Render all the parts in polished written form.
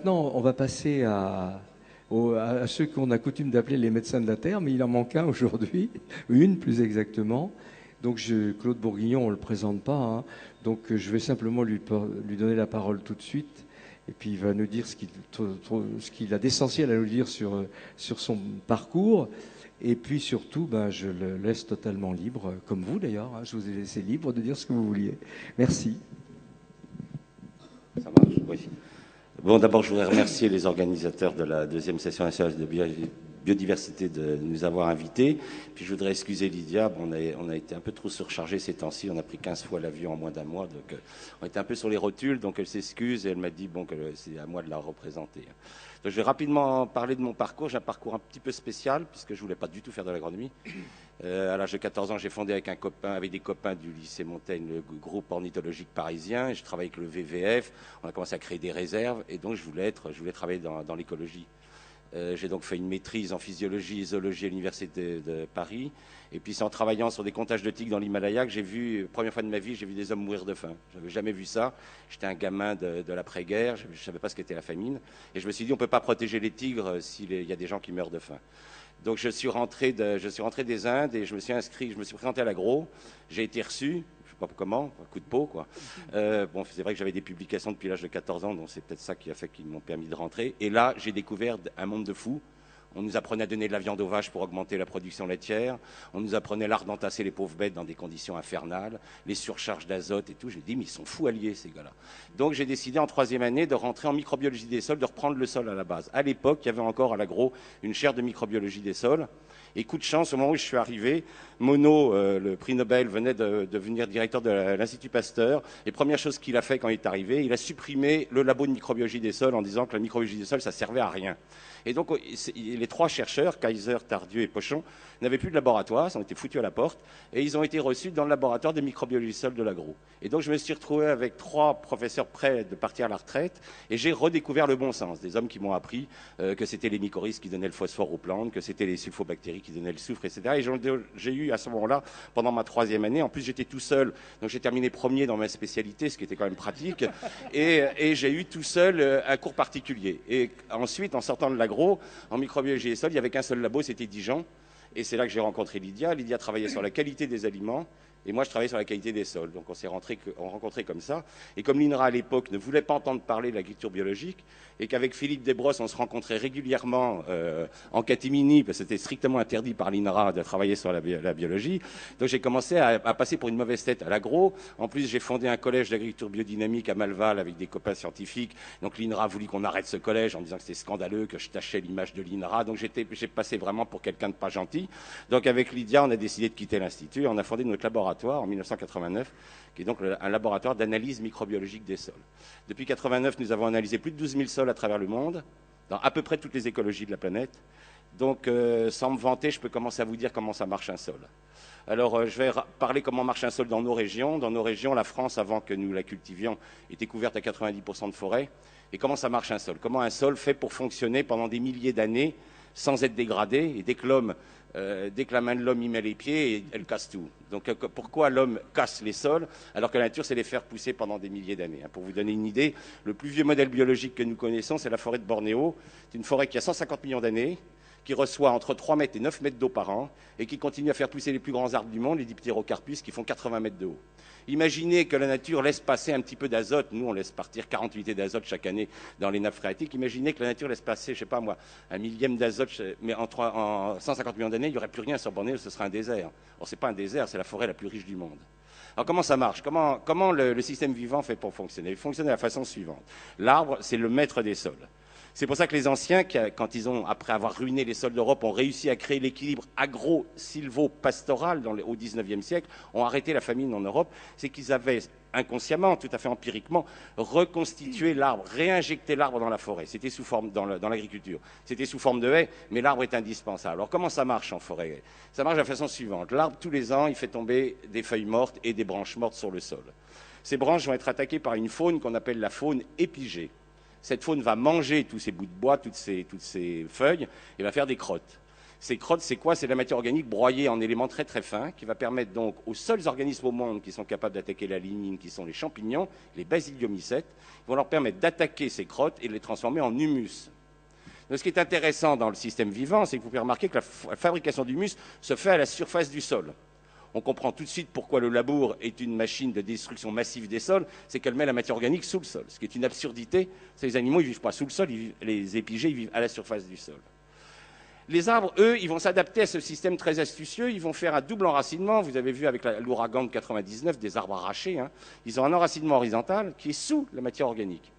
Maintenant, on va passer à ceux qu'on a coutume d'appeler les médecins de la Terre, mais il en manque un aujourd'hui, une plus exactement. Donc Claude Bourguignon, on ne le présente pas, hein. Donc je vais simplement lui donner la parole tout de suite. Et puis il va nous dire ce qu'il a d'essentiel à nous dire sur son parcours. Et puis surtout, ben, je le laisse totalement libre, comme vous d'ailleurs, hein. Je vous ai laissé libre de dire ce que vous vouliez. Merci. Ça marche, oui. Bon, d'abord, je voudrais remercier les organisateurs de la deuxième session nationale de biodiversité de nous avoir invités. Puis je voudrais excuser Lydia, bon, on a été un peu trop surchargé ces temps-ci, on a pris 15 fois l'avion en moins d'un mois, donc on était un peu sur les rotules, donc elle s'excuse et elle m'a dit bon, que c'est à moi de la représenter. Donc je vais rapidement parler de mon parcours. J'ai un parcours un petit peu spécial, puisque je ne voulais pas du tout faire de l'agronomie. À l'âge de 14 ans, j'ai fondé avec des copains du lycée Montaigne, le groupe ornithologique parisien. Je travaillais avec le WWF. On a commencé à créer des réserves, et donc je voulais travailler dans l'écologie. J'ai donc fait une maîtrise en physiologie et zoologie à l'université de Paris. Et puis c'est en travaillant sur des comptages de tigres dans l'Himalaya que j'ai vu, première fois de ma vie, j'ai vu des hommes mourir de faim. Je n'avais jamais vu ça. J'étais un gamin de l'après-guerre, je ne savais pas ce qu'était la famine. Et je me suis dit, on ne peut pas protéger les tigres s'il y a des gens qui meurent de faim. Donc je suis rentré des Indes et je me suis présenté à l'agro. J'ai été reçu. Pas comment, un coup de peau, quoi. Bon, c'est vrai que j'avais des publications depuis l'âge de 14 ans, donc c'est peut-être ça qui a fait qu'ils m'ont permis de rentrer. Et là, j'ai découvert un monde de fous. On nous apprenait à donner de la viande aux vaches pour augmenter la production laitière. On nous apprenait l'art d'entasser les pauvres bêtes dans des conditions infernales, les surcharges d'azote et tout. J'ai dit, mais ils sont fous alliés, ces gars-là. Donc j'ai décidé en troisième année de rentrer en microbiologie des sols, de reprendre le sol à la base. À l'époque, il y avait encore à l'agro une chaire de microbiologie des sols. Et coup de chance, au moment où je suis arrivé, Monod, le prix Nobel, venait de devenir directeur de l'Institut Pasteur. Et première chose qu'il a fait quand il est arrivé, il a supprimé le labo de microbiologie des sols en disant que la microbiologie des sols, ça servait à rien. Et donc, les trois chercheurs, Kaiser, Tardieu et Pochon, n'avaient plus de laboratoire, ils ont été foutus à la porte, et ils ont été reçus dans le laboratoire de microbiologie des sols de l'agro. Et donc, je me suis retrouvé avec trois professeurs prêts de partir à la retraite, et j'ai redécouvert le bon sens. Des hommes qui m'ont appris que c'était les mycorhizes qui donnaient le phosphore aux plantes, que c'était les sulfobactéries qui donnaient le soufre, etc. Et j'ai eu à ce moment-là, pendant ma troisième année, en plus j'étais tout seul, donc j'ai terminé premier dans ma spécialité, ce qui était quand même pratique, et j'ai eu tout seul un cours particulier. Et ensuite, en sortant de l'agro, en microbiologie des sols, il n'y avait qu'un seul labo, c'était Dijon. Et c'est là que j'ai rencontré Lydia. Lydia travaillait sur la qualité des aliments. Et moi, je travaillais sur la qualité des sols. Donc, on s'est rencontrés comme ça. Et comme l'INRA, à l'époque, ne voulait pas entendre parler de l'agriculture biologique, et qu'avec Philippe Desbrosses, on se rencontrait régulièrement en catimini, parce que c'était strictement interdit par l'INRA de travailler sur la biologie. Donc, j'ai commencé à passer pour une mauvaise tête à l'agro. En plus, j'ai fondé un collège d'agriculture biodynamique à Malval avec des copains scientifiques. Donc, l'INRA a voulu qu'on arrête ce collège en disant que c'était scandaleux, que je tachais l'image de l'INRA. Donc, j'ai passé vraiment pour quelqu'un de pas gentil. Donc, avec Lydia, on a décidé de quitter l'Institut. On a fondé notre laboratoire en 1989, qui est donc un laboratoire d'analyse microbiologique des sols. Depuis 1989, nous avons analysé plus de 12 000 sols à travers le monde, dans à peu près toutes les écologies de la planète. Donc, sans me vanter, je peux commencer à vous dire comment ça marche un sol. Alors, je vais parler comment marche un sol dans nos régions. Dans nos régions, la France, avant que nous la cultivions, était couverte à 90% de forêt. Et comment ça marche un sol? Comment un sol fait pour fonctionner pendant des milliers d'années sans être dégradé? Et dès que la main de l'homme y met les pieds, elle casse tout. Donc pourquoi l'homme casse les sols alors que la nature sait les faire pousser pendant des milliers d'années? Pour vous donner une idée, le plus vieux modèle biologique que nous connaissons, c'est la forêt de Bornéo. C'est une forêt qui a 150 millions d'années, qui reçoit entre 3 mètres et 9 mètres d'eau par an et qui continue à faire pousser les plus grands arbres du monde, les diptérocarpus, qui font 80 mètres de haut. Imaginez que la nature laisse passer un petit peu d'azote. Nous, on laisse partir 40 unités d'azote chaque année dans les nappes phréatiques. Imaginez que la nature laisse passer, je sais pas moi, un millième d'azote, mais en 150 millions d'années, il n'y aurait plus rien sur Bornéo, ce serait un désert. Or, ce n'est pas un désert, c'est la forêt la plus riche du monde. Alors comment ça marche? Comment le système vivant fait pour fonctionner? Il fonctionne de la façon suivante. L'arbre, c'est le maître des sols. C'est pour ça que les anciens, quand après avoir ruiné les sols d'Europe, ont réussi à créer l'équilibre agro-silvo-pastoral au XIXe siècle, ont arrêté la famine en Europe, c'est qu'ils avaient inconsciemment, tout à fait empiriquement, reconstitué l'arbre, réinjecté l'arbre dans la forêt. C'était sous forme, dans l'agriculture, c'était sous forme de haie, mais l'arbre est indispensable. Alors comment ça marche en forêt? Ça marche de la façon suivante. L'arbre, tous les ans, il fait tomber des feuilles mortes et des branches mortes sur le sol. Ces branches vont être attaquées par une faune qu'on appelle la faune épigée. Cette faune va manger tous ces bouts de bois, toutes ces feuilles, et va faire des crottes. Ces crottes, c'est quoi? C'est de la matière organique broyée en éléments très très fins qui va permettre donc aux seuls organismes au monde qui sont capables d'attaquer la lignine, qui sont les champignons, les basidiomycètes, vont leur permettre d'attaquer ces crottes et de les transformer en humus. Donc, ce qui est intéressant dans le système vivant, c'est que vous pouvez remarquer que la fabrication d'humus se fait à la surface du sol. On comprend tout de suite pourquoi le labour est une machine de destruction massive des sols, c'est qu'elle met la matière organique sous le sol, ce qui est une absurdité. Les animaux, ils ne vivent pas sous le sol, les épigées, ils vivent à la surface du sol. Les arbres, eux, ils vont s'adapter à ce système très astucieux, ils vont faire un double enracinement. Vous avez vu avec l'ouragan de 99, des arbres arrachés, hein. Ils ont un enracinement horizontal qui est sous la matière organique.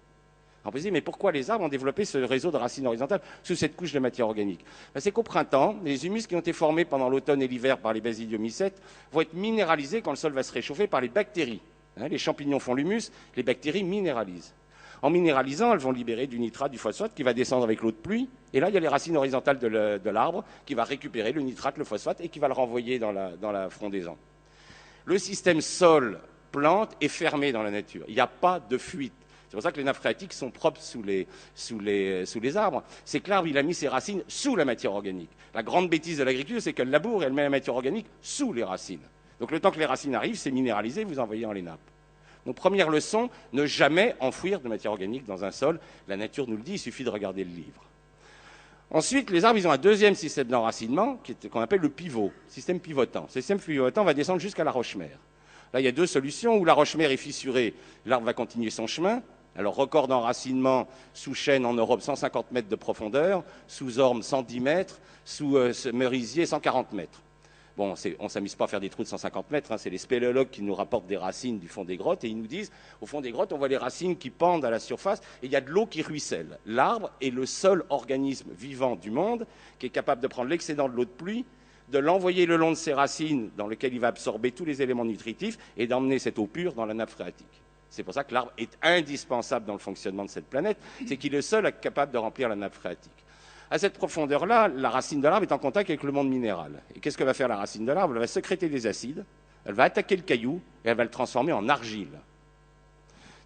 On peut se dire, mais pourquoi les arbres ont développé ce réseau de racines horizontales sous cette couche de matière organique? C'est qu'au printemps, les humus qui ont été formés pendant l'automne et l'hiver par les basidiomycètes vont être minéralisés quand le sol va se réchauffer par les bactéries. Les champignons font l'humus, les bactéries minéralisent. En minéralisant, elles vont libérer du nitrate, du phosphate qui va descendre avec l'eau de pluie. Et là, il y a les racines horizontales de l'arbre qui va récupérer le nitrate, le phosphate et qui va le renvoyer dans la frondaison. Le système sol-plante est fermé dans la nature. Il n'y a pas de fuite. C'est pour ça que les nappes phréatiques sont propres sous les arbres. C'est que l'arbre, il a mis ses racines sous la matière organique. La grande bêtise de l'agriculture, c'est qu'elle laboure et elle met la matière organique sous les racines. Donc le temps que les racines arrivent, c'est minéralisé, vous envoyez dans les nappes. Donc première leçon, ne jamais enfouir de matière organique dans un sol. La nature nous le dit, il suffit de regarder le livre. Ensuite, les arbres, ils ont un deuxième système d'enracinement qu'on appelle le pivot, système pivotant. Ce système pivotant va descendre jusqu'à la roche-mère. Là, il y a deux solutions. Où la roche-mère est fissurée, l'arbre va continuer son chemin. Alors, record d'enracinement sous chêne en Europe, 150 mètres de profondeur, sous orme, 110 mètres, sous merisier, 140 mètres. Bon, on ne s'amuse pas à faire des trous de 150 mètres, hein, c'est les spéléologues qui nous rapportent des racines du fond des grottes et ils nous disent, au fond des grottes, on voit les racines qui pendent à la surface et il y a de l'eau qui ruisselle. L'arbre est le seul organisme vivant du monde qui est capable de prendre l'excédent de l'eau de pluie, de l'envoyer le long de ses racines dans lequel il va absorber tous les éléments nutritifs et d'emmener cette eau pure dans la nappe phréatique. C'est pour ça que l'arbre est indispensable dans le fonctionnement de cette planète, c'est qu'il est le seul capable de remplir la nappe phréatique. À cette profondeur-là, la racine de l'arbre est en contact avec le monde minéral. Et qu'est-ce que va faire la racine de l'arbre? Elle va sécréter des acides, elle va attaquer le caillou et elle va le transformer en argile.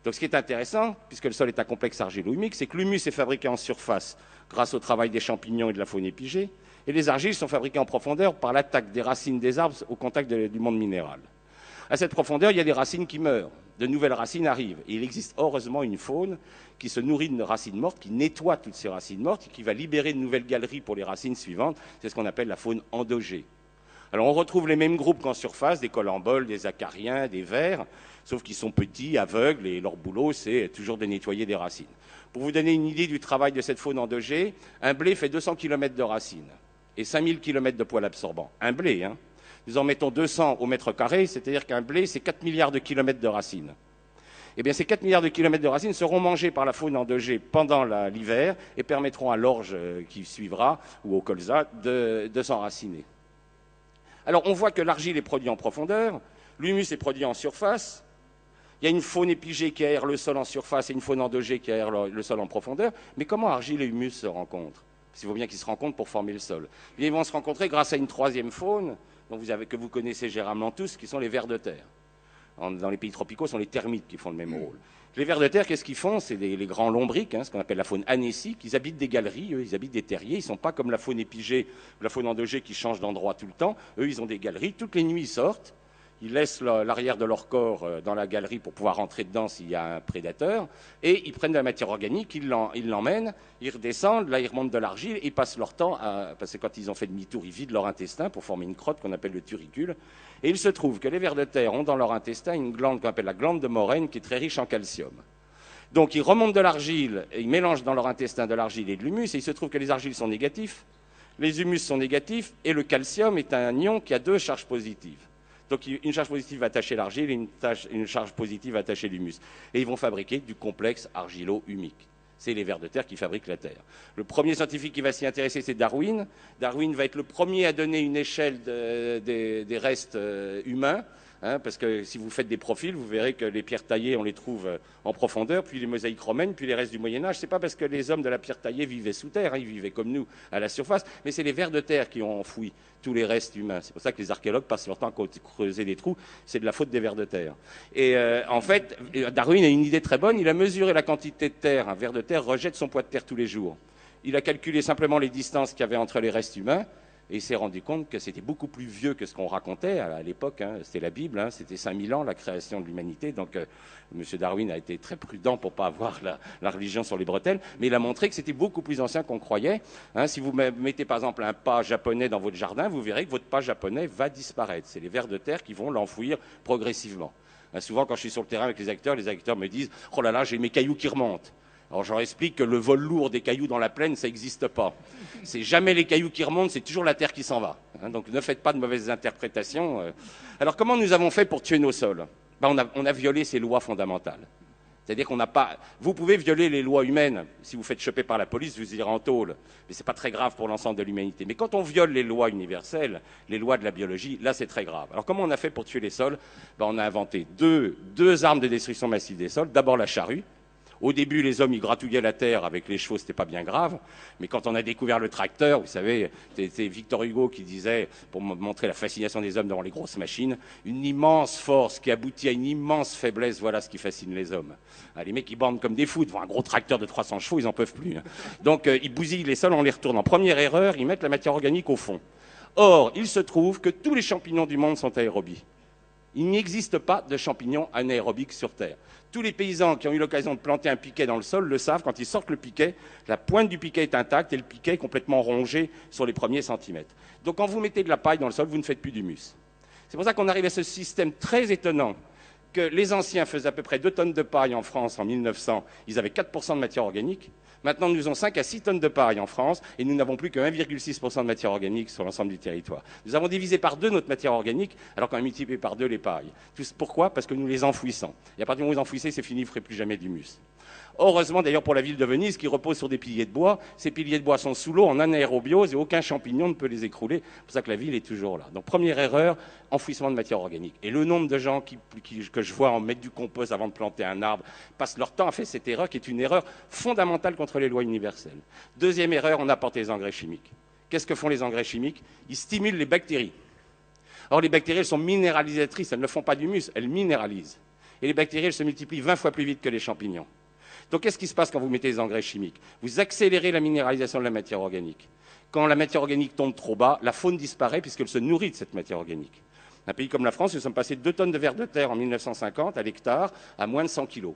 Donc ce qui est intéressant, puisque le sol est un complexe argilo-humique, c'est que l'humus est fabriqué en surface grâce au travail des champignons et de la faune épigée, et les argiles sont fabriquées en profondeur par l'attaque des racines des arbres au contact du monde minéral. À cette profondeur, il y a des racines qui meurent, de nouvelles racines arrivent. Et il existe heureusement une faune qui se nourrit de racines mortes, qui nettoie toutes ces racines mortes et qui va libérer de nouvelles galeries pour les racines suivantes. C'est ce qu'on appelle la faune endogée. Alors on retrouve les mêmes groupes qu'en surface, des colamboles, des acariens, des vers, sauf qu'ils sont petits, aveugles, et leur boulot, c'est toujours de nettoyer des racines. Pour vous donner une idée du travail de cette faune endogée, un blé fait 200 km de racines et 5000 km de poils absorbants. Un blé, hein. Nous en mettons 200 au mètre carré, c'est-à-dire qu'un blé, c'est 4 milliards de kilomètres de racines. Eh bien, ces 4 milliards de kilomètres de racines seront mangés par la faune endogée pendant l'hiver et permettront à l'orge qui suivra, ou au colza, de s'enraciner. Alors, on voit que l'argile est produite en profondeur, l'humus est produit en surface, il y a une faune épigée qui aère le sol en surface et une faune endogée qui aère le sol en profondeur, mais comment argile et humus se rencontrent? Parce qu'il faut bien qu'ils se rencontrent pour former le sol. Ils vont se rencontrer grâce à une troisième faune, que vous connaissez généralement tous, qui sont les vers de terre. Dans les pays tropicaux, ce sont les termites qui font le même rôle. Les vers de terre, qu'est-ce qu'ils font? C'est les grands lombriques, hein, ce qu'on appelle la faune anécique. Ils habitent des galeries, eux, ils habitent des terriers. Ils ne sont pas comme la faune épigée ou la faune endogée qui change d'endroit tout le temps. Eux, ils ont des galeries. Toutes les nuits, ils sortent. Ils laissent l'arrière de leur corps dans la galerie pour pouvoir rentrer dedans s'il y a un prédateur. Et ils prennent de la matière organique, ils l'emmènent, ils redescendent, là ils remontent de l'argile, ils passent leur temps parce que quand ils ont fait demi-tour, ils vident leur intestin pour former une crotte qu'on appelle le turricule. Et il se trouve que les vers de terre ont dans leur intestin une glande qu'on appelle la glande de Morène qui est très riche en calcium. Donc ils remontent de l'argile, et ils mélangent dans leur intestin de l'argile et de l'humus, et il se trouve que les argiles sont négatifs, les humus sont négatifs, et le calcium est un ion qui a 2 charges positives. Donc une charge positive va attacher l'argile et une charge positive va attacher l'humus. Et ils vont fabriquer du complexe argilo-humique. C'est les vers de terre qui fabriquent la terre. Le premier scientifique qui va s'y intéresser, c'est Darwin. Darwin va être le premier à donner une échelle des restes humains. Hein, parce que si vous faites des profils, vous verrez que les pierres taillées, on les trouve en profondeur, puis les mosaïques romaines, puis les restes du Moyen-Âge. C'est pas parce que les hommes de la pierre taillée vivaient sous terre, hein, ils vivaient comme nous à la surface, mais c'est les vers de terre qui ont enfoui tous les restes humains. C'est pour ça que les archéologues passent leur temps à creuser des trous. C'est de la faute des vers de terre. Et en fait, Darwin a une idée très bonne. Il a mesuré la quantité de terre. Un ver de terre rejette son poids de terre tous les jours. Il a calculé simplement les distances qu'il y avait entre les restes humains. Et il s'est rendu compte que c'était beaucoup plus vieux que ce qu'on racontait à l'époque. Hein, c'était la Bible, hein, c'était 5000 ans, la création de l'humanité. Donc, M. Darwin a été très prudent pour ne pas avoir la religion sur les bretelles. Mais il a montré que c'était beaucoup plus ancien qu'on croyait. Hein, si vous mettez par exemple un pas japonais dans votre jardin, vous verrez que votre pas japonais va disparaître. C'est les vers de terre qui vont l'enfouir progressivement. Hein, souvent, quand je suis sur le terrain avec les acteurs me disent « Oh là là, j'ai mes cailloux qui remontent ». Alors je leur explique que le vol lourd des cailloux dans la plaine, ça n'existe pas. C'est jamais les cailloux qui remontent, c'est toujours la terre qui s'en va. Hein, donc ne faites pas de mauvaises interprétations. Alors comment nous avons fait pour tuer nos sols? On a violé ces lois fondamentales. C'est-à-dire qu'on n'a pas... Vous pouvez violer les lois humaines. Si vous faites choper par la police, vous irez en tôle. Mais ce n'est pas très grave pour l'ensemble de l'humanité. Mais quand on viole les lois universelles, les lois de la biologie, là c'est très grave. Alors comment on a fait pour tuer les sols? On a inventé deux armes de destruction massive des sols. D'abord la charrue. Au début, les hommes, ils gratouillaient la terre avec les chevaux, c'était pas bien grave. Mais quand on a découvert le tracteur, vous savez, c'était Victor Hugo qui disait, pour montrer la fascination des hommes devant les grosses machines, une immense force qui aboutit à une immense faiblesse, voilà ce qui fascine les hommes. Les mecs, ils bandent comme des fous devant un gros tracteur de 300 chevaux, ils n'en peuvent plus. Hein. Donc, ils bousillent les sols en les retournant. Première erreur, ils mettent la matière organique au fond. Or, il se trouve que tous les champignons du monde sont aérobies. Il n'existe pas de champignons anaérobiques sur Terre. Tous les paysans qui ont eu l'occasion de planter un piquet dans le sol le savent, quand ils sortent le piquet, la pointe du piquet est intacte et le piquet est complètement rongé sur les premiers centimètres. Donc quand vous mettez de la paille dans le sol, vous ne faites plus d'humus. C'est pour ça qu'on arrive à ce système très étonnant que les anciens faisaient à peu près 2 tonnes de paille en France en 1900, ils avaient 4% de matière organique. Maintenant, nous avons 5 à 6 tonnes de paille en France et nous n'avons plus que 1,6% de matière organique sur l'ensemble du territoire. Nous avons divisé par 2 notre matière organique alors qu'on a multiplié par 2 les pailles. Pourquoi? Parce que nous les enfouissons. Et à partir du moment où vous enfouissez, c'est fini, vous ne ferez plus jamais d'humus. Heureusement d'ailleurs pour la ville de Venise qui repose sur des piliers de bois. Ces piliers de bois sont sous l'eau en anaérobiose et aucun champignon ne peut les écrouler. C'est pour ça que la ville est toujours là. Donc première erreur, enfouissement de matière organique. Et le nombre de gens que je vois en mettre du compost avant de planter un arbre passent leur temps à faire cette erreur qui est une erreur fondamentale contre les lois universelles. Deuxième erreur, on apporte les engrais chimiques. Qu'est-ce que font les engrais chimiques? Ils stimulent les bactéries. Or les bactéries, elles sont minéralisatrices, elles ne font pas d'humus, elles minéralisent. Et les bactéries, elles se multiplient 20 fois plus vite que les champignons. Donc qu'est-ce qui se passe quand vous mettez des engrais chimiques? Vous accélérez la minéralisation de la matière organique. Quand la matière organique tombe trop bas, la faune disparaît puisqu'elle se nourrit de cette matière organique. Un pays comme la France, nous sommes passés de 2 tonnes de vers de terre en 1950 à l'hectare à moins de 100 kilos.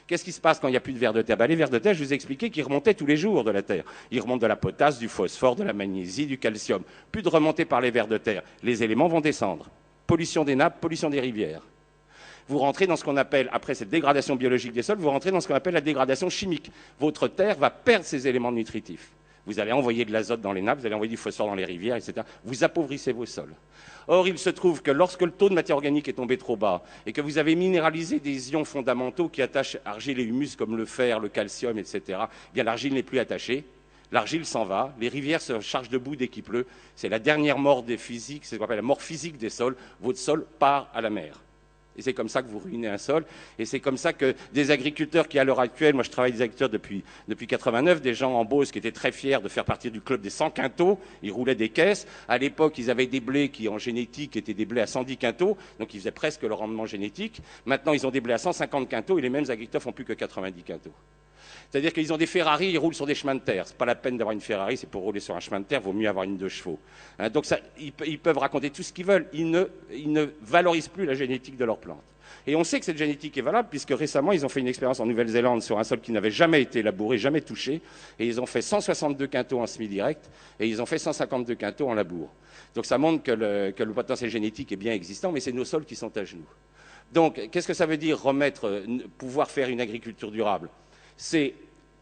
Qu'est-ce qui se passe quand il n'y a plus de vers de terre? Les vers de terre, je vous ai expliqué qu'ils remontaient tous les jours de la terre. Ils remontent de la potasse, du phosphore, de la magnésie, du calcium. Plus de remontée par les vers de terre. Les éléments vont descendre. Pollution des nappes, pollution des rivières. Vous rentrez dans ce qu'on appelle, après cette dégradation biologique des sols, vous rentrez dans ce qu'on appelle la dégradation chimique. Votre terre va perdre ses éléments nutritifs. Vous allez envoyer de l'azote dans les nappes, vous allez envoyer du phosphore dans les rivières, etc. Vous appauvrissez vos sols. Or, il se trouve que lorsque le taux de matière organique est tombé trop bas et que vous avez minéralisé des ions fondamentaux qui attachent argile et humus comme le fer, le calcium, etc., eh bien l'argile n'est plus attachée. L'argile s'en va, les rivières se chargent de boue dès qu'il pleut. C'est la dernière mort des physiques, c'est ce qu'on appelle la mort physique des sols. Votre sol part à la mer. Et c'est comme ça que vous ruinez un sol. Et c'est comme ça que des agriculteurs qui, à l'heure actuelle, moi je travaille avec des agriculteurs depuis 89, des gens en Beauce qui étaient très fiers de faire partie du club des 100 quintaux. Ils roulaient des caisses. À l'époque, ils avaient des blés qui, en génétique, étaient des blés à 110 quintaux. Donc ils faisaient presque le rendement génétique. Maintenant, ils ont des blés à 150 quintaux et les mêmes agriculteurs font plus que 90 quintaux. C'est-à-dire qu'ils ont des Ferrari, ils roulent sur des chemins de terre. C'est pas la peine d'avoir une Ferrari, c'est pour rouler sur un chemin de terre, il vaut mieux avoir une 2 chevaux. Hein, donc ça, ils peuvent raconter tout ce qu'ils veulent. Ils ne valorisent plus la génétique de leurs plantes. Et on sait que cette génétique est valable, puisque récemment, ils ont fait une expérience en Nouvelle-Zélande sur un sol qui n'avait jamais été labouré, jamais touché. Et ils ont fait 162 quintaux en semi-direct, et ils ont fait 152 quintaux en labour. Donc ça montre que le potentiel génétique est bien existant, mais c'est nos sols qui sont à genoux. Donc, qu'est-ce que ça veut dire pouvoir faire une agriculture durable? C'est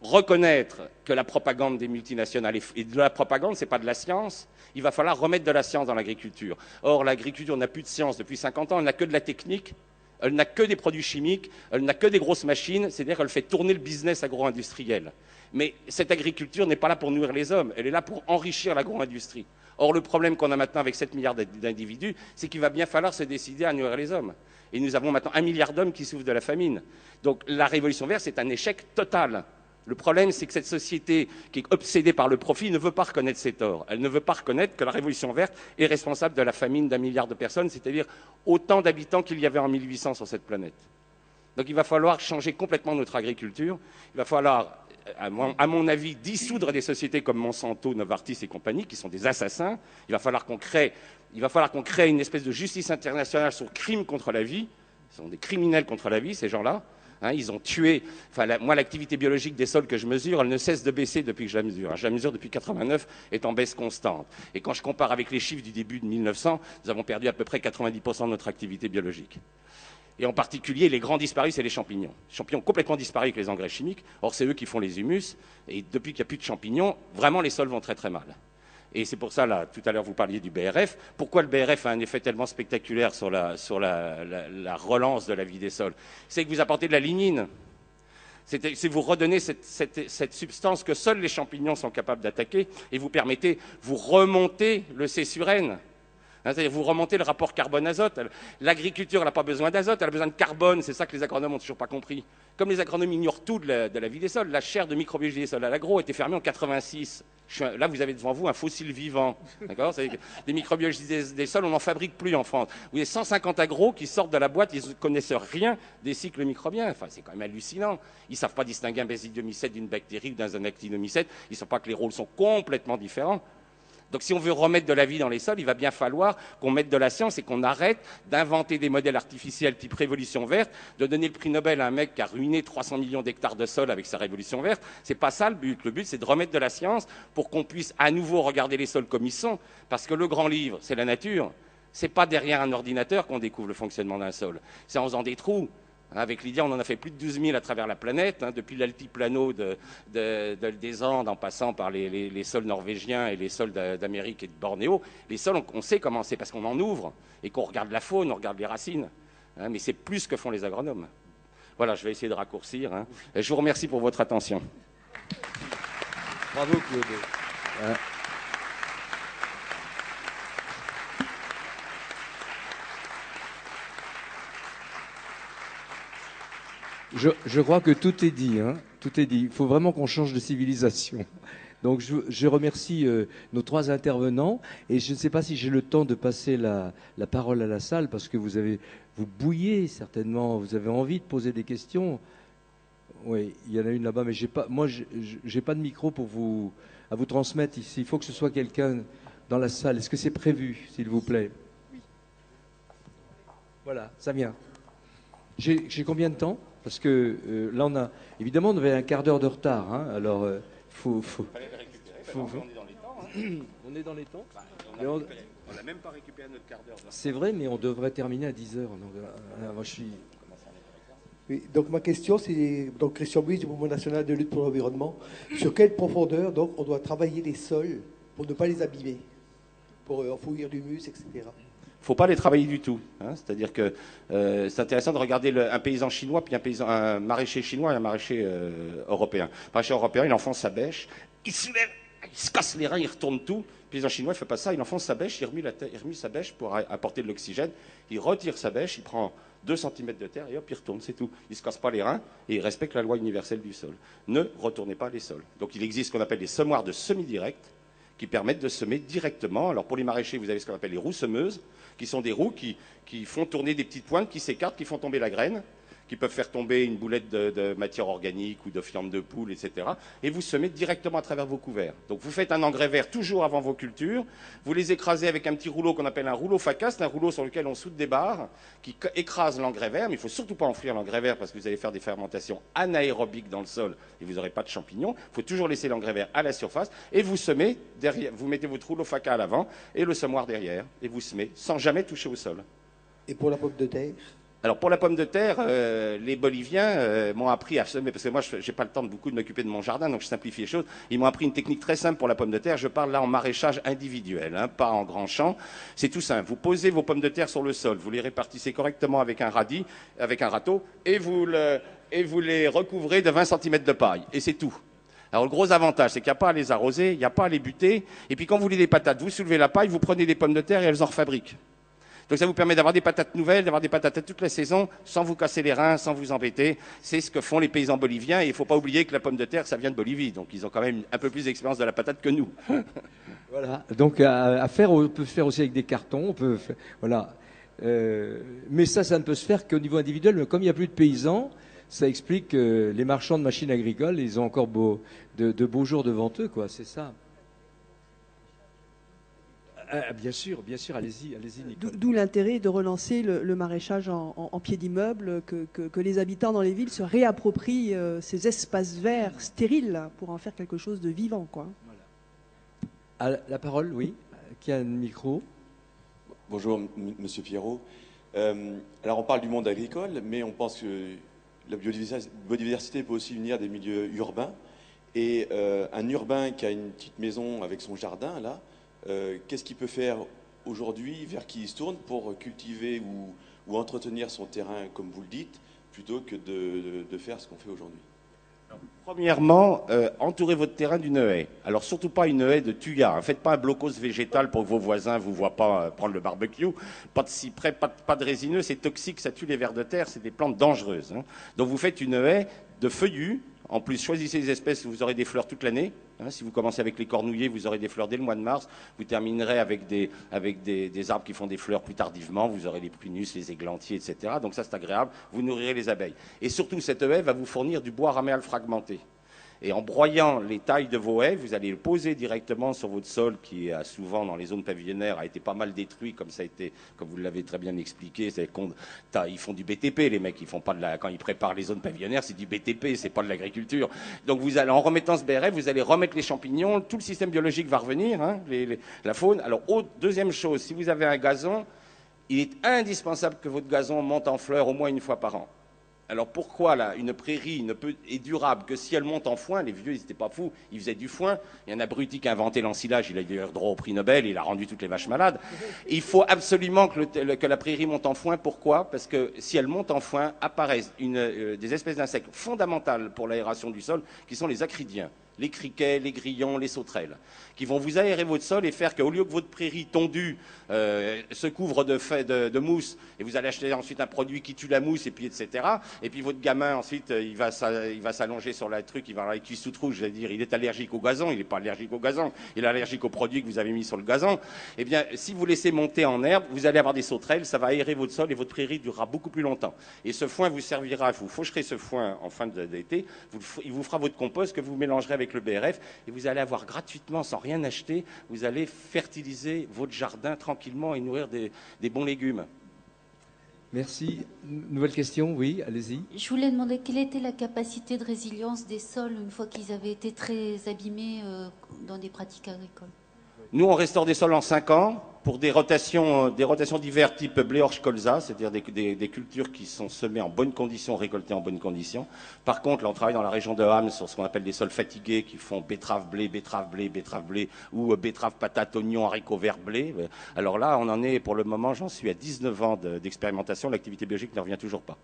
reconnaître que la propagande des multinationales, et de la propagande, ce n'est pas de la science, il va falloir remettre de la science dans l'agriculture. Or, l'agriculture n'a plus de science depuis 50 ans, elle n'a que de la technique, elle n'a que des produits chimiques, elle n'a que des grosses machines, c'est-à-dire qu'elle fait tourner le business agro-industriel. Mais cette agriculture n'est pas là pour nourrir les hommes, elle est là pour enrichir l'agro-industrie. Or, le problème qu'on a maintenant avec 7 milliards d'individus, c'est qu'il va bien falloir se décider à nourrir les hommes. Et nous avons maintenant 1 milliard d'hommes qui souffrent de la famine. Donc la révolution verte, c'est un échec total. Le problème, c'est que cette société qui est obsédée par le profit ne veut pas reconnaître ses torts. Elle ne veut pas reconnaître que la révolution verte est responsable de la famine d'1 milliard de personnes, c'est-à-dire autant d'habitants qu'il y avait en 1800 sur cette planète. Donc il va falloir changer complètement notre agriculture. Il va falloir à mon avis, dissoudre des sociétés comme Monsanto, Novartis et compagnie, qui sont des assassins. Il va falloir qu'on crée une espèce de justice internationale sur crime contre la vie. Ce sont des criminels contre la vie, ces gens-là. Hein, ils ont tué. Moi, l'activité biologique des sols que je mesure, elle ne cesse de baisser depuis que je la mesure. Hein. Je la mesure depuis 89, est en baisse constante. Et quand je compare avec les chiffres du début de 1900, nous avons perdu à peu près 90% de notre activité biologique. Et en particulier, les grands disparus, c'est les champignons. Les champignons ont complètement disparu avec les engrais chimiques. Or, c'est eux qui font les humus. Et depuis qu'il n'y a plus de champignons, vraiment, les sols vont très très mal. Et c'est pour ça, là, tout à l'heure, vous parliez du BRF. Pourquoi le BRF a un effet tellement spectaculaire sur la relance de la vie des sols? C'est que vous apportez de la lignine. C'est vous redonnez cette substance que seuls les champignons sont capables d'attaquer et vous remontez le C sur N. C'est-à-dire vous remontez le rapport carbone-azote. L'agriculture n'a pas besoin d'azote, elle a besoin de carbone. C'est ça que les agronomes n'ont toujours pas compris. Comme les agronomes ignorent tout de la vie des sols, la chaire de microbiologie des sols à l'agro a été fermée en 86. Là, vous avez devant vous un fossile vivant. D'accord? Les microbiologistes des sols, on n'en fabrique plus en France. Vous avez 150 agros qui sortent de la boîte, ils ne connaissent rien des cycles microbiens. Enfin, c'est quand même hallucinant. Ils ne savent pas distinguer un basidiomycète d'une bactérie ou d'un actinomycète. Ils ne savent pas que les rôles sont complètement différents. Donc si on veut remettre de la vie dans les sols, il va bien falloir qu'on mette de la science et qu'on arrête d'inventer des modèles artificiels type révolution verte, de donner le prix Nobel à un mec qui a ruiné 300 millions d'hectares de sol avec sa révolution verte. C'est pas ça le but. Le but, c'est de remettre de la science pour qu'on puisse à nouveau regarder les sols comme ils sont. Parce que le grand livre, c'est la nature. C'est pas derrière un ordinateur qu'on découvre le fonctionnement d'un sol. C'est en faisant des trous. Avec Lydia, on en a fait plus de 12 000 à travers la planète, depuis l'altiplano des Andes, en passant par les sols norvégiens et les sols d'Amérique et de Bornéo. Les sols, on sait comment c'est, parce qu'on en ouvre, et qu'on regarde la faune, on regarde les racines. Mais c'est plus ce que font les agronomes. Voilà, je vais essayer de raccourcir. Je vous remercie pour votre attention. Bravo, Claude. Je crois que tout est dit, hein. Tout est dit. Il faut vraiment qu'on change de civilisation. Donc je remercie nos trois intervenants et je ne sais pas si j'ai le temps de passer la parole à la salle parce que vous bouillez certainement, vous avez envie de poser des questions. Oui, il y en a une là-bas, mais j'ai pas de micro à vous transmettre ici. Il faut que ce soit quelqu'un dans la salle. Est-ce que c'est prévu, s'il vous plaît? Oui. Voilà, ça vient. J'ai combien de temps? Parce que là, évidemment, on avait un quart d'heure de retard. Hein, alors, faut fallait les récupérer. On est dans les temps. Hein. On est dans les temps. On n'a même pas récupéré notre quart d'heure. C'est vrai, mais on devrait terminer à 10 heures. Donc, moi, je suis. Oui, donc ma question, c'est donc Christian Buis du Mouvement national de lutte pour l'environnement. Sur quelle profondeur donc on doit travailler les sols pour ne pas les abîmer, pour enfouir l'humus, etc. Il ne faut pas les travailler du tout. Hein. C'est-à-dire que c'est intéressant de regarder un paysan chinois, puis un maraîcher chinois et un maraîcher européen. Le maraîcher européen, il enfonce sa bêche, il se lève, il se casse les reins, il retourne tout. Le paysan chinois, il ne fait pas ça, il enfonce sa bêche, il remue sa bêche pour apporter de l'oxygène, il retire sa bêche, il prend 2 cm de terre et hop, il retourne, c'est tout. Il ne se casse pas les reins et il respecte la loi universelle du sol. Ne retournez pas les sols. Donc il existe ce qu'on appelle des semoirs de semi-direct qui permettent de semer directement. Alors pour les maraîchers, vous avez ce qu'on appelle les roues semeuses, qui sont des roues qui font tourner des petites pointes, qui s'écartent, qui font tomber la graine, qui peuvent faire tomber une boulette de matière organique ou de fiente de poule, etc. Et vous semez directement à travers vos couverts. Donc vous faites un engrais vert toujours avant vos cultures, vous les écrasez avec un petit rouleau qu'on appelle un rouleau faca, c'est un rouleau sur lequel on soude des barres qui écrase l'engrais vert, mais il ne faut surtout pas enfouir l'engrais vert parce que vous allez faire des fermentations anaérobiques dans le sol et vous n'aurez pas de champignons. Il faut toujours laisser l'engrais vert à la surface et vous semez derrière, vous mettez votre rouleau faca à l'avant et le semoir derrière et vous semez sans jamais toucher au sol. Et pour la pomme de terre? Alors pour la pomme de terre, les Boliviens m'ont appris à semer, parce que moi je n'ai pas le temps de beaucoup de m'occuper de mon jardin, donc je simplifie les choses. Ils m'ont appris une technique très simple pour la pomme de terre. Je parle là en maraîchage individuel, hein, pas en grand champ. C'est tout simple. Vous posez vos pommes de terre sur le sol, vous les répartissez correctement avec un radis, avec un râteau, et vous les recouvrez de 20 cm de paille. Et c'est tout. Alors le gros avantage, c'est qu'il n'y a pas à les arroser, il n'y a pas à les buter. Et puis quand vous voulez des patates, vous soulevez la paille, vous prenez des pommes de terre et elles en refabriquent. Donc ça vous permet d'avoir des patates nouvelles, d'avoir des patates toute la saison, sans vous casser les reins, sans vous embêter. C'est ce que font les paysans boliviens. Et il ne faut pas oublier que la pomme de terre, ça vient de Bolivie. Donc ils ont quand même un peu plus d'expérience de la patate que nous. Voilà. Donc on peut se faire aussi avec des cartons. On peut faire, voilà. Mais ça ne peut se faire qu'au niveau individuel. Mais comme il n'y a plus de paysans, ça explique que les marchands de machines agricoles, ils ont encore de beaux jours devant eux, quoi. C'est ça. Bien sûr, allez-y, Nicole. D'où l'intérêt de relancer le maraîchage en pied d'immeuble, que les habitants dans les villes se réapproprient ces espaces verts stériles pour en faire quelque chose de vivant, quoi. Voilà. La parole, oui. Qui a un micro? Bonjour, Monsieur Pierrot. Alors, on parle du monde agricole, mais on pense que la biodiversité peut aussi venir des milieux urbains. Et un urbain qui a une petite maison avec son jardin, là, qu'est-ce qu'il peut faire aujourd'hui, vers qui il se tourne pour cultiver ou entretenir son terrain, comme vous le dites, plutôt que de faire ce qu'on fait aujourd'hui? Premièrement, entourez votre terrain d'une haie. Alors surtout pas une haie de tuya. Faites pas un blocos végétal pour que vos voisins vous voient pas prendre le barbecue. Pas de cyprès, pas de résineux, c'est toxique, ça tue les vers de terre, c'est des plantes dangereuses. Hein. Donc vous faites une haie de feuillus. En plus, choisissez les espèces où vous aurez des fleurs toute l'année. Hein, si vous commencez avec les cornouillers, vous aurez des fleurs dès le mois de mars. Vous terminerez avec des arbres qui font des fleurs plus tardivement. Vous aurez les prunus, les églantiers, etc. Donc ça, c'est agréable. Vous nourrirez les abeilles. Et surtout, cette haie va vous fournir du bois raméal fragmenté. Et en broyant les tailles de vos haies, vous allez le poser directement sur votre sol qui, souvent, dans les zones pavillonnaires, a été pas mal détruit, comme ça a été, comme vous l'avez très bien expliqué. Ils font du BTP, les mecs. Ils font pas quand ils préparent les zones pavillonnaires, c'est du BTP, c'est pas de l'agriculture. Donc vous allez, en remettant ce BRF, vous allez remettre les champignons, tout le système biologique va revenir, hein, la faune. Alors, deuxième chose, si vous avez un gazon, il est indispensable que votre gazon monte en fleurs au moins une fois par an. Alors pourquoi là, une prairie est durable que si elle monte en foin? Les vieux, ils n'étaient pas fous, ils faisaient du foin. Il y a un abruti qui a inventé l'ensilage, il a eu droit au prix Nobel, il a rendu toutes les vaches malades. Et il faut absolument que la prairie monte en foin. Pourquoi? Parce que si elle monte en foin, apparaissent des espèces d'insectes fondamentales pour l'aération du sol, qui sont les acridiens. Les criquets, les grillons, les sauterelles, qui vont vous aérer votre sol et faire qu'au lieu que votre prairie tondue se couvre de mousse, et vous allez acheter ensuite un produit qui tue la mousse, et puis etc. Et puis votre gamin ensuite, il va s'allonger sur la truc, il va avoir les cuisses toutes rouges, c'est-à-dire il est allergique au gazon, il n'est pas allergique au gazon, il est allergique aux produits que vous avez mis sur le gazon. Eh bien, si vous laissez monter en herbe, vous allez avoir des sauterelles, ça va aérer votre sol et votre prairie durera beaucoup plus longtemps. Et ce foin vous servira, vous faucherez ce foin en fin d'été, il vous fera votre compost que vous mélangerez avec le BRF et vous allez avoir gratuitement, sans rien acheter, vous allez fertiliser votre jardin tranquillement et nourrir des bons légumes. Merci. Nouvelle question, oui, allez-y. Je voulais demander quelle était la capacité de résilience des sols une fois qu'ils avaient été très abîmés dans des pratiques agricoles. Nous, on restaure des sols en 5 ans pour des rotations d'hiver type blé, orge, colza, c'est-à-dire des cultures qui sont semées en bonnes conditions, récoltées en bonnes conditions. Par contre, là, on travaille dans la région de Ham sur ce qu'on appelle des sols fatigués qui font betterave, blé, ou betterave, patate, oignon, haricots verts, blé. Alors là, on en est, pour le moment, j'en suis à 19 ans d'expérimentation, l'activité biologique ne revient toujours pas.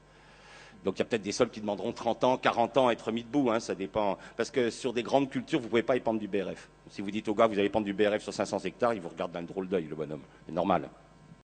Donc il y a peut-être des sols qui demanderont 30 ans, 40 ans à être mis debout, hein, ça dépend. Parce que sur des grandes cultures, vous ne pouvez pas épandre du BRF. Si vous dites au gars, vous allez épandre du BRF sur 500 hectares, il vous regarde d'un drôle d'œil, le bonhomme. C'est normal.